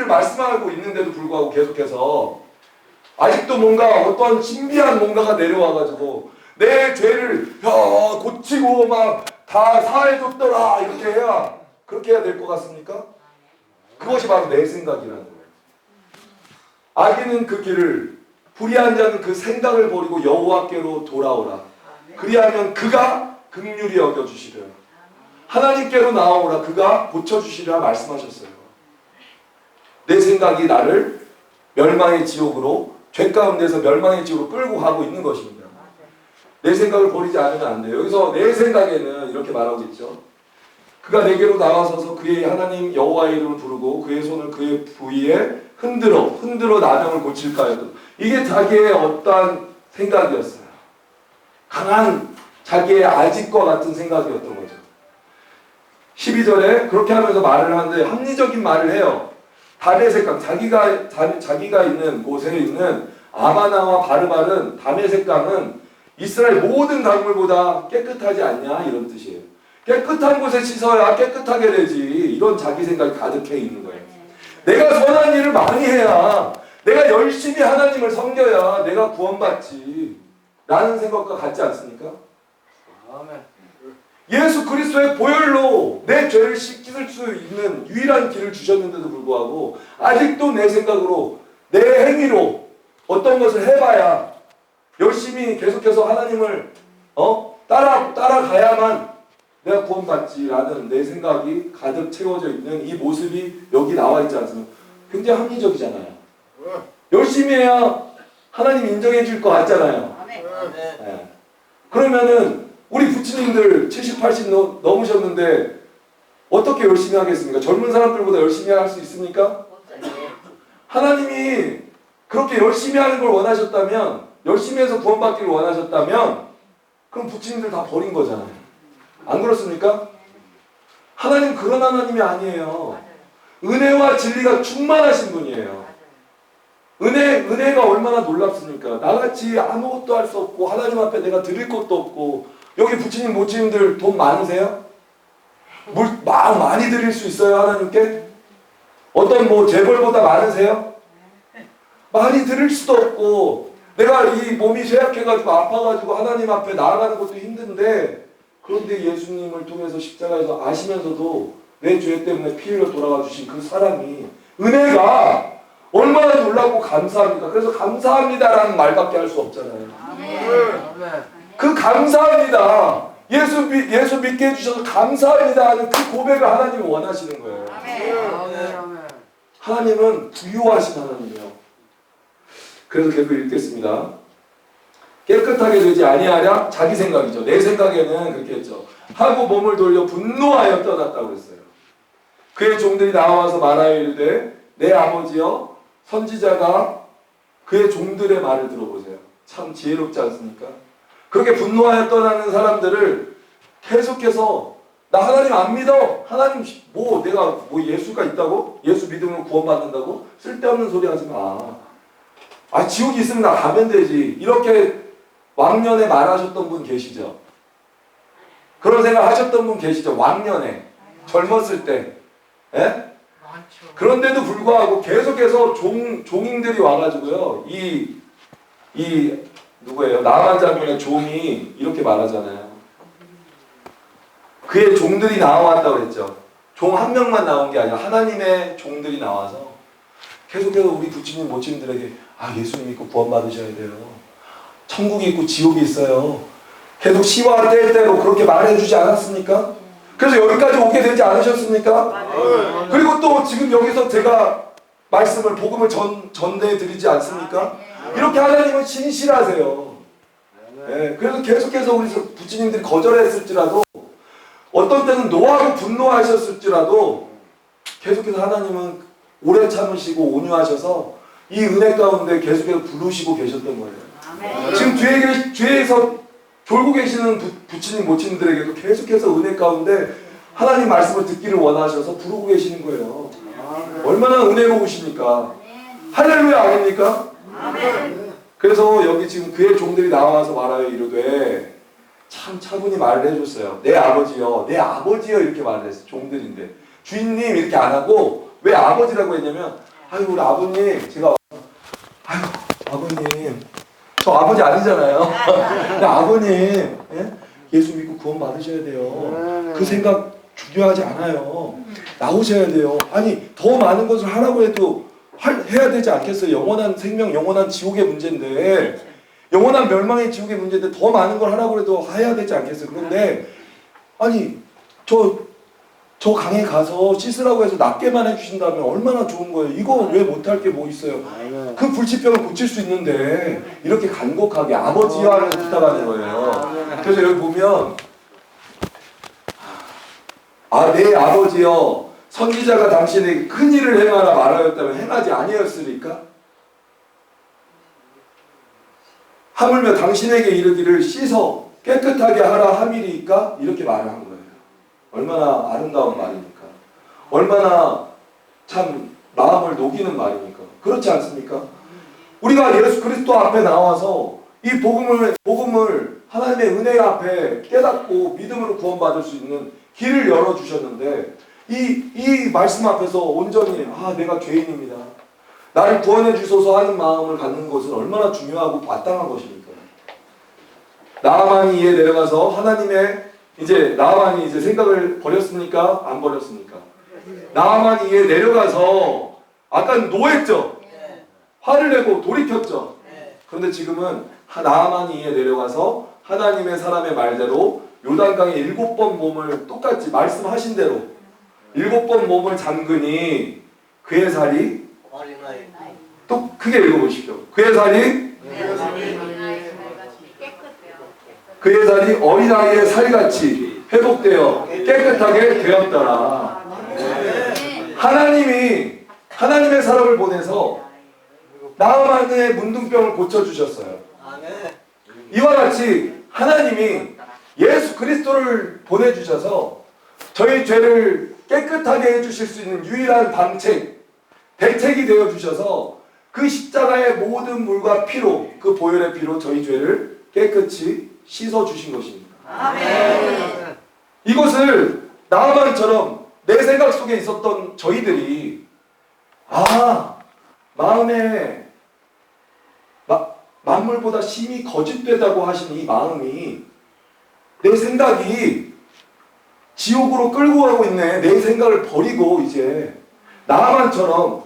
말씀하고 있는데도 불구하고 계속해서 아직도 뭔가 어떤 신비한 뭔가가 내려와가지고 내 죄를 고치고 막 다 사해줬더라 그렇게 해야 될 것 같습니까? 그것이 바로 내 생각이라는 거예요. 악인은 그 길을, 불의한 자는 그 생각을 버리고 여호와께로 돌아오라. 그리하면 그가 긍휼히 여겨주시리라. 하나님께로 나아오라. 그가 고쳐주시리라 말씀하셨어요. 내 생각이 나를 멸망의 지옥으로, 죄 가운데서 멸망의 지옥으로 끌고 가고 있는 것입니다. 내 생각을 버리지 않으면 안 돼요. 여기서 내 생각에는 이렇게 말하고 있죠. 그가 내게로 나와서서 그의 하나님 여호와의 이름을 부르고 그의 손을 그의 부위에 흔들어 나병을 고칠까요? 이게 자기의 어떠한 생각이었어요. 강한 자기의 아집과 같은 생각이었던 거죠. 12절에 그렇게 하면서 말을 하는데 합리적인 말을 해요. 다메섹강, 자기가 있는 곳에 있는 아바나와 바르발은 다메섹강은 이스라엘 모든 강물보다 깨끗하지 않냐 이런 뜻이에요. 깨끗한 곳에 씻어야 깨끗하게 되지. 이런 자기 생각이 가득해 있는 거예요. 내가 선한 일을 많이 해야, 내가 열심히 하나님을 섬겨야 내가 구원받지 라는 생각과 같지 않습니까? 아멘. 예수 그리스도의 보혈로 내 죄를 씻길 수 있는 유일한 길을 주셨는데도 불구하고 아직도 내 생각으로, 내 행위로 어떤 것을 해봐야 열심히 계속해서 하나님을 따라가야만 내가 구원받지라는 내 생각이 가득 채워져 있는 이 모습이 여기 나와 있지 않습니까? 굉장히 합리적이잖아요. 열심히 해야 하나님 인정해 줄 것 같잖아요. 네. 그러면은 우리 부처님들 70, 80 넘으셨는데 어떻게 열심히 하겠습니까? 젊은 사람들보다 열심히 할 수 있습니까? 하나님이 그렇게 열심히 하는 걸 원하셨다면, 열심히 해서 구원받기를 원하셨다면 그럼 부처님들 다 버린 거잖아요. 안 그렇습니까? 하나님 그런 하나님이 아니에요. 은혜와 진리가 충만하신 분이에요. 은혜가 얼마나 놀랍습니까? 나같이 아무것도 할 수 없고 하나님 앞에 내가 드릴 것도 없고, 여기 부처님 모친님들 돈 많으세요? 많이 드릴 수 있어요 하나님께? 어떤 재벌보다 많으세요? 많이 드릴 수도 없고, 내가 이 몸이 쇠약해가지고 아파가지고 하나님 앞에 나아가는 것도 힘든데, 그런데 예수님을 통해서 십자가에서 아시면서도 내 죄 때문에 피 흘려 돌아가 주신 그 사랑이, 은혜가 얼마나 놀랍고 감사합니까? 그래서 감사합니다라는 말밖에 할 수 없잖아요. 그 감사합니다, 예수 믿게 해주셔서 감사합니다 하는 그 고백을 하나님이 원하시는 거예요. 하나님은 부유하신 하나님이에요. 그래서 계속 읽겠습니다. 깨끗하게 되지 아니하랴, 자기 생각이죠. 내 생각에는 그렇게 했죠. 하고 몸을 돌려 분노하여 떠났다고 했어요. 그의 종들이 나와서 말하여 이르되 내 아버지여, 선지자가 그의 종들의 말을 들어보세요. 참 지혜롭지 않습니까? 그렇게 분노하여 떠나는 사람들을 계속해서 나 하나님 안 믿어. 하나님 내가 예수가 있다고? 예수 믿으면 구원받는다고? 쓸데없는 소리 하지 마. 지옥이 있으면 나 가면 되지. 이렇게 왕년에 말하셨던 분 계시죠? 그런 생각 하셨던 분 계시죠? 왕년에 젊었을 때. 예? 그런데도 불구하고 계속해서 종인들이 와가지고요, 누구예요? 나만 장군의 종이 이렇게 말하잖아요. 그의 종들이 나와왔다고 그랬죠. 종 한 명만 나온 게 아니라 하나님의 종들이 나와서 계속해서 우리 부처님 모친들에게 예수님 믿고 구원받으셔야 돼요. 천국이 있고 지옥이 있어요. 계속 시와 때때로 그렇게 말해주지 않았습니까? 그래서 여기까지 오게 되지 않으셨습니까? 그리고 또 지금 여기서 제가 복음을 전대해 드리지 않습니까? 이렇게 하나님은 신실하세요. 네, 그래서 계속해서 우리 부처님들이 거절했을지라도, 어떤 때는 노하고 분노하셨을지라도 계속해서 하나님은 오래 참으시고 온유하셔서 이 은혜 가운데 계속해서 부르시고 계셨던 거예요. 지금 뒤에서 졸고 계시는 부처님 모친들에게도 계속해서 은혜 가운데 하나님 말씀을 듣기를 원하셔서 부르고 계시는 거예요. 얼마나 은혜로우십니까? 할렐루야 아닙니까? 그래서 여기 지금 그의 종들이 나와서 말하여 이르되, 참 차분히 말을 해줬어요. 내 아버지요, 내 아버지요 이렇게 말을 했어요. 종들인데 주인님 이렇게 안 하고, 왜 아버지라고 했냐면, 우리 아버님, 제가 아버님, 저 아버지 아니잖아요. 근데 아버님, 예수 믿고 구원 받으셔야 돼요. 그 생각 중요하지 않아요. 나오셔야 돼요. 더 많은 것을 하라고 해도 해야 되지 않겠어요? 영원한 생명, 영원한 지옥의 문제인데, 영원한 멸망의 지옥의 문제인데 더 많은 걸 하라고 해도 해야 되지 않겠어요? 그런데 저 강에 가서 씻으라고 해서 낫게만 해주신다면 얼마나 좋은 거예요. 이거 왜 못할 게 뭐 있어요? 그 불치병을 고칠 수 있는데 이렇게 간곡하게 아버지여 하면서 부탁하는 거예요. 그래서 여기 보면 내 아버지여, 선지자가 당신에게 큰 일을 행하라 말하였다면 행하지 아니었으리까? 하물며 당신에게 이르기를 씻어 깨끗하게 하라 함이리까? 이렇게 말을 한 거예요. 얼마나 아름다운 말입니까? 얼마나 참 마음을 녹이는 말이니까. 그렇지 않습니까? 우리가 예수 그리스도 앞에 나와서 이 복음을 하나님의 은혜 앞에 깨닫고 믿음으로 구원받을 수 있는 길을 열어주셨는데 이 말씀 앞에서 온전히 내가 죄인입니다. 나를 구원해 주소서 하는 마음을 갖는 것은 얼마나 중요하고 마땅한 것입니까? 나아만이 이에 내려가서 나아만이 이제 생각을 버렸습니까? 안 버렸습니까? 나아만이 이에 내려가서 아까는 노했죠. 화를 내고 돌이켰죠. 그런데 지금은 나아만이 이에 내려가서 하나님의 사람의 말대로 요단강에 7번 몸을 똑같이 말씀하신 대로 7번 몸을 잠그니 그의 살이 어린아이. 또 크게 읽어보십시오. 그의 살이 어린아이의 살같이 회복되어 깨끗하게 되었더라. 하나님의 사람을 보내서 나아만의 문둥병을 고쳐주셨어요. 이와 같이 하나님이 예수 그리스도를 보내주셔서 저희 죄를 깨끗하게 해주실 수 있는 유일한 대책이 되어주셔서 그 십자가의 모든 물과 피로, 그 보혈의 피로 저희 죄를 깨끗이 씻어주신 것입니다. 아멘. 이것을 나아만처럼 내 생각 속에 있었던 저희들이 마음에 만물보다 심히 거짓되다고 하신 이 마음이 내 생각이 지옥으로 끌고 가고 있네. 내 생각을 버리고 이제 나아만처럼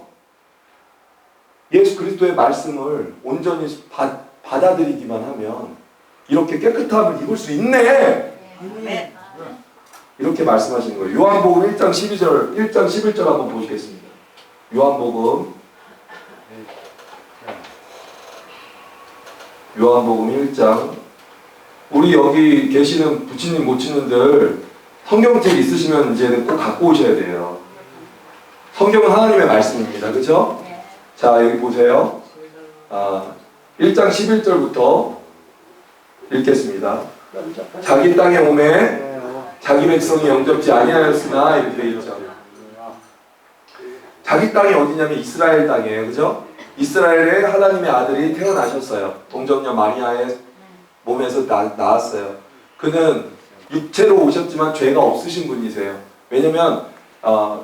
예수 그리스도의 말씀을 온전히 받아들이기만 하면 이렇게 깨끗함을 입을 수 있네. 아멘. 이렇게 말씀하시는 거예요. 요한복음 1장 11절 한번 보시겠습니다. 요한복음 1장. 우리 여기 계시는 부치님 모치님들 성경책 있으시면 이제는 꼭 갖고 오셔야 돼요. 성경은 하나님의 말씀입니다. 그렇죠? 자, 여기 보세요. 1장 11절부터 읽겠습니다. 자기 땅에 오매 자기 백성이 영접지 아니하였으나 이렇게 되어 있죠. 자기 땅이 어디냐면 이스라엘 땅이에요. 그죠? 이스라엘에 하나님의 아들이 태어나셨어요. 동정녀 마리아의 몸에서 나왔어요. 그는 육체로 오셨지만 죄가 없으신 분이세요. 왜냐면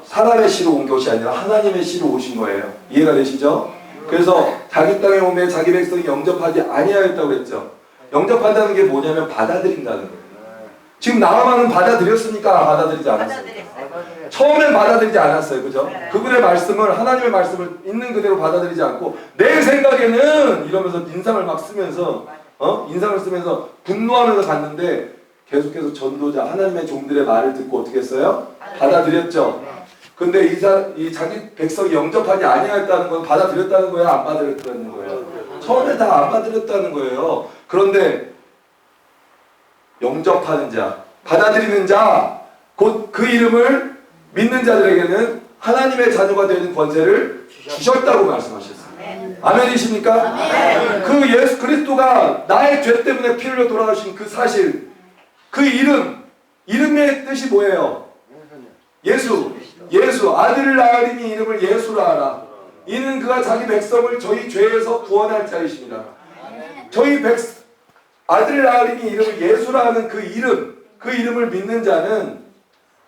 사람의 씨로 온 것이 아니라 하나님의 씨로 오신 거예요. 이해가 되시죠? 그래서 자기 땅에 오매 자기 백성이 영접하지 아니하였다고 했죠. 영접한다는 게 뭐냐면 받아들인다는 거예요. 지금 나아만은 받아들였으니까 받아들이지 않았어요. 처음엔 받아들이지 않았어요. 그죠? 그분의 말씀을, 하나님의 말씀을 있는 그대로 받아들이지 않고 내 생각에는 이러면서 인상을 막 쓰면서 인상을 쓰면서 분노하면서 갔는데 계속해서 전도자 하나님의 종들의 말을 듣고 어떻게 했어요? 받아들였죠. 근데 이 자기 백성이 영접하지 아니하였다는 건 받아들였다는 거예요? 안 받아들였다는 거예요? 처음에 다 안 받아들였다는 거예요. 그런데 영접하는 자, 받아들이는 자, 곧 그 이름을 믿는 자들에게는 하나님의 자녀가 되는 권세를 주셨다고 말씀하셨어요. 아멘이십니까? 그 예수 그리스도가 나의 죄 때문에 피 흘려 돌아가신 그 사실, 그 이름의 뜻이 뭐예요? 예수, 아들을 낳으리니 이름을 예수라 하라. 이는 그가 자기 백성을 저희 죄에서 구원할 자이십니다. 저희 아들을 낳으리니 이름을 예수라 하는 그 이름을 믿는 자는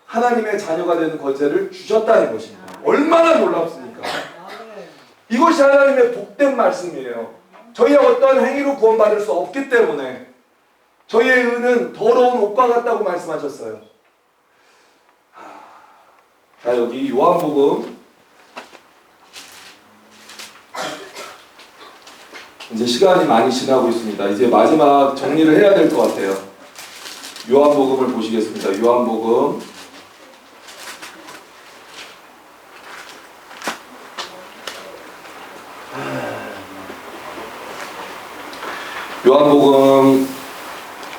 하나님의 자녀가 되는 권세를 주셨다는 것입니다. 얼마나 놀랍습니까? 이것이 하나님의 복된 말씀이에요. 저희의 어떠한 행위로 구원받을 수 없기 때문에 저희의 의는 더러운 옷과 같다고 말씀하셨어요. 자, 여기 요한복음 이제 시간이 많이 지나고 있습니다. 이제 마지막 정리를 해야 될 것 같아요. 요한복음을 보시겠습니다. 요한복음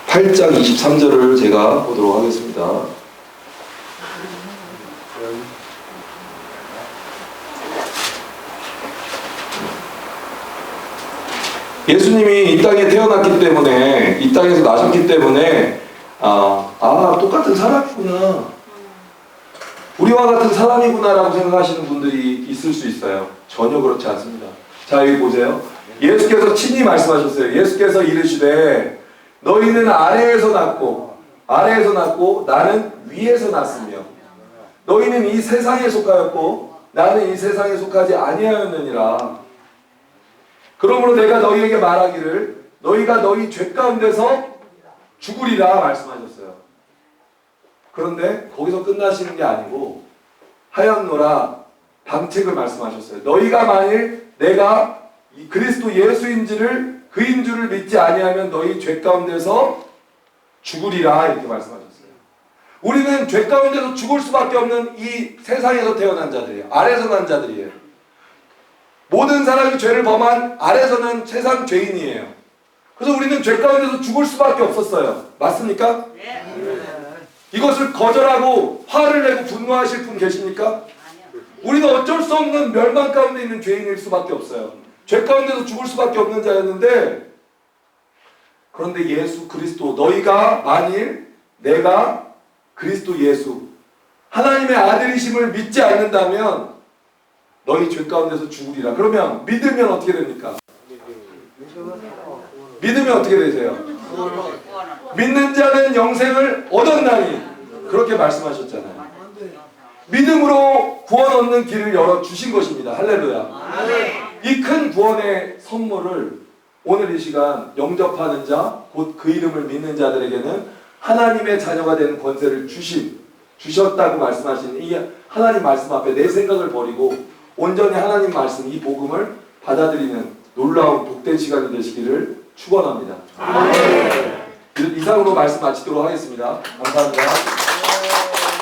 8장 23절을 제가 보도록 하겠습니다. 예수님이 이 땅에 태어났기 때문에, 이 땅에서 나셨기 때문에 똑같은 사람이구나. 우리와 같은 사람이구나라고 생각하시는 분들이 있을 수 있어요. 전혀 그렇지 않습니다. 자, 여기 보세요. 예수께서 친히 말씀하셨어요. 예수께서 이르시되 너희는 아래에서 났고 나는 위에서 났으며 너희는 이 세상에 속하였고 나는 이 세상에 속하지 아니하였느니라. 그러므로 내가 너희에게 말하기를 너희가 너희 죄 가운데서 죽으리라 말씀하셨어요. 그런데 거기서 끝나시는 게 아니고 하였노라 방책을 말씀하셨어요. 너희가 만일 내가 이 그리스도 예수인지를 그인 줄을 믿지 아니하면 너희 죄 가운데서 죽으리라 이렇게 말씀하셨어요. 우리는 죄 가운데서 죽을 수밖에 없는 이 세상에서 태어난 자들이에요. 아래서 난 자들이에요. 모든 사람이 죄를 범한 아래서 난 세상 죄인이에요. 그래서 우리는 죄 가운데서 죽을 수밖에 없었어요. 맞습니까? 이것을 거절하고 화를 내고 분노하실 분 계십니까? 우리는 어쩔 수 없는 멸망 가운데 있는 죄인일 수밖에 없어요. 죄 가운데서 죽을 수밖에 없는 자였는데, 그런데 예수 그리스도, 너희가 만일 내가 그리스도 예수 하나님의 아들이심을 믿지 않는다면 너희 죄 가운데서 죽으리라. 그러면 믿으면 어떻게 됩니까? 믿으면 어떻게 되세요? 믿는 자는 영생을 얻었나니 그렇게 말씀하셨잖아요. 믿음으로 구원 얻는 길을 열어주신 것입니다. 할렐루야. 이 큰 구원의 선물을 오늘 이 시간 영접하는 자, 곧 그 이름을 믿는 자들에게는 하나님의 자녀가 되는 권세를 주셨다고 말씀하신 이 하나님 말씀 앞에 내 생각을 버리고 온전히 하나님 말씀, 이 복음을 받아들이는 놀라운 복된 시간이 되시기를 축원합니다. 이상으로 말씀 마치도록 하겠습니다. 감사합니다.